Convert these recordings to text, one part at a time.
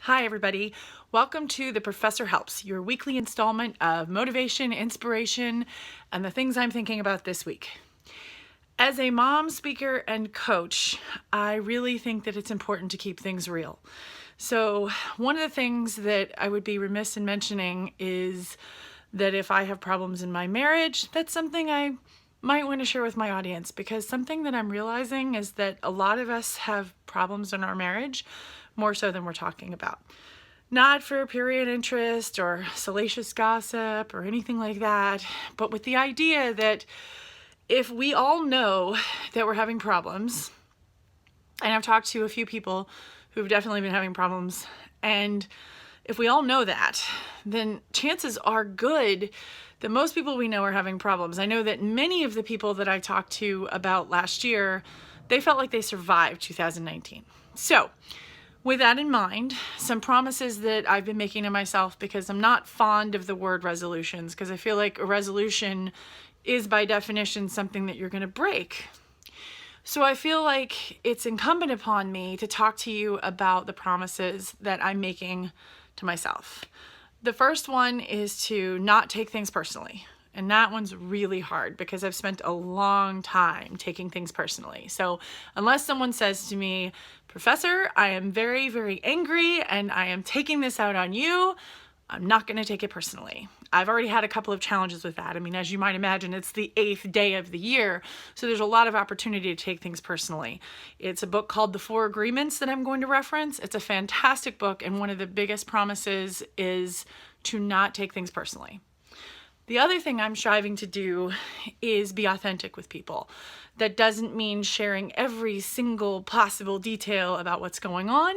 Hi everybody, welcome to The Professor Helps, your weekly installment of motivation, inspiration, and the things I'm thinking about this week. As a mom, speaker, and coach, I really think that it's important to keep things real. So one of the things that I would be remiss in mentioning is that if I have problems in my marriage, that's something I might want to share with my audience, because something that I'm realizing is that a lot of us have problems in our marriage, more so than we're talking about. Not for period interest or salacious gossip or anything like that, but with the idea that if we all know that we're having problems, and I've talked to a few people who've definitely been having problems, and if we all know that, then chances are good that most people we know are having problems. I know that many of the people that I talked to about last year, they felt like they survived 2019. So with that in mind, some promises that I've been making to myself, because I'm not fond of the word resolutions, because I feel like a resolution is by definition something that you're going to break. So I feel like it's incumbent upon me to talk to you about the promises that I'm making to myself. The first one is to not take things personally. And that one's really hard because I've spent a long time taking things personally. So unless someone says to me, Professor, I am very, very angry and I am taking this out on you, I'm not going to take it personally. I've already had a couple of challenges with that. I mean, as you might imagine, it's the 8th day of the year, so there's a lot of opportunity to take things personally. It's a book called The 4 Agreements that I'm going to reference. It's a fantastic book, and one of the biggest promises is to not take things personally. The other thing I'm striving to do is be authentic with people. That doesn't mean sharing every single possible detail about what's going on,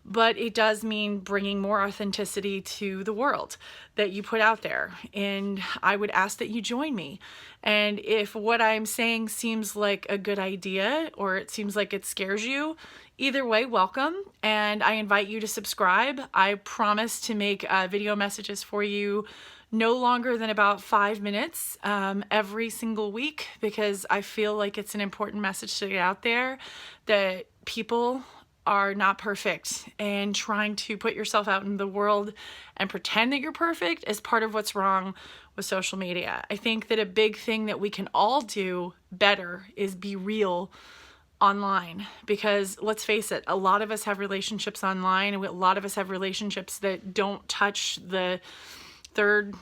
but it does mean bringing more authenticity to the world that you put out there. And I would ask that you join me. And if what I'm saying seems like a good idea or it seems like it scares you, either way, welcome. And I invite you to subscribe. I promise to make video messages for you no longer than about 5 minutes every single week, because I feel like it's an important message to get out there that people are not perfect, and trying to put yourself out in the world and pretend that you're perfect is part of what's wrong with social media. I think that a big thing that we can all do better is be real online, because let's face it, a lot of us have relationships online, and a lot of us have relationships that don't touch the third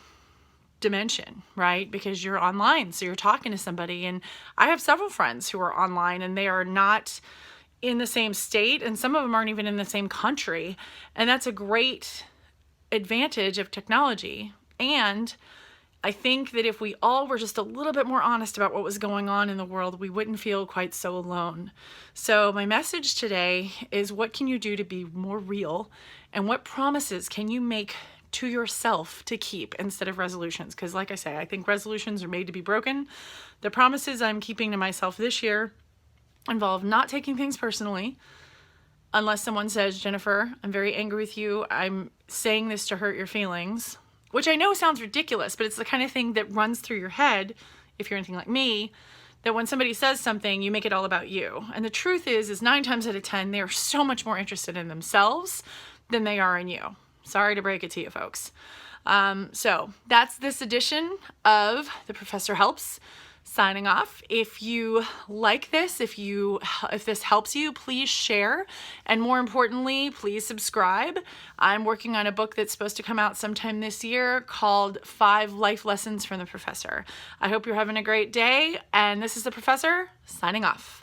dimension, right? Because you're online, so you're talking to somebody. And I have several friends who are online and they are not in the same state, and some of them aren't even in the same country. And that's a great advantage of technology. And I think that if we all were just a little bit more honest about what was going on in the world, we wouldn't feel quite so alone. So my message today is, what can you do to be more real? And what promises can you make to yourself to keep instead of resolutions? Because like I say, I think resolutions are made to be broken. The promises I'm keeping to myself this year involve not taking things personally. Unless someone says, Jennifer, I'm very angry with you, I'm saying this to hurt your feelings, which I know sounds ridiculous, but it's the kind of thing that runs through your head, if you're anything like me, that when somebody says something, you make it all about you. And the truth is 9 times out of 10, they are so much more interested in themselves than they are in you. Sorry to break it to you, folks. So that's this edition of The Professor Helps. Signing off. If you like this, if this helps you, please share. And more importantly, please subscribe. I'm working on a book that's supposed to come out sometime this year called 5 Life Lessons from the Professor. I hope you're having a great day. And this is The Professor signing off.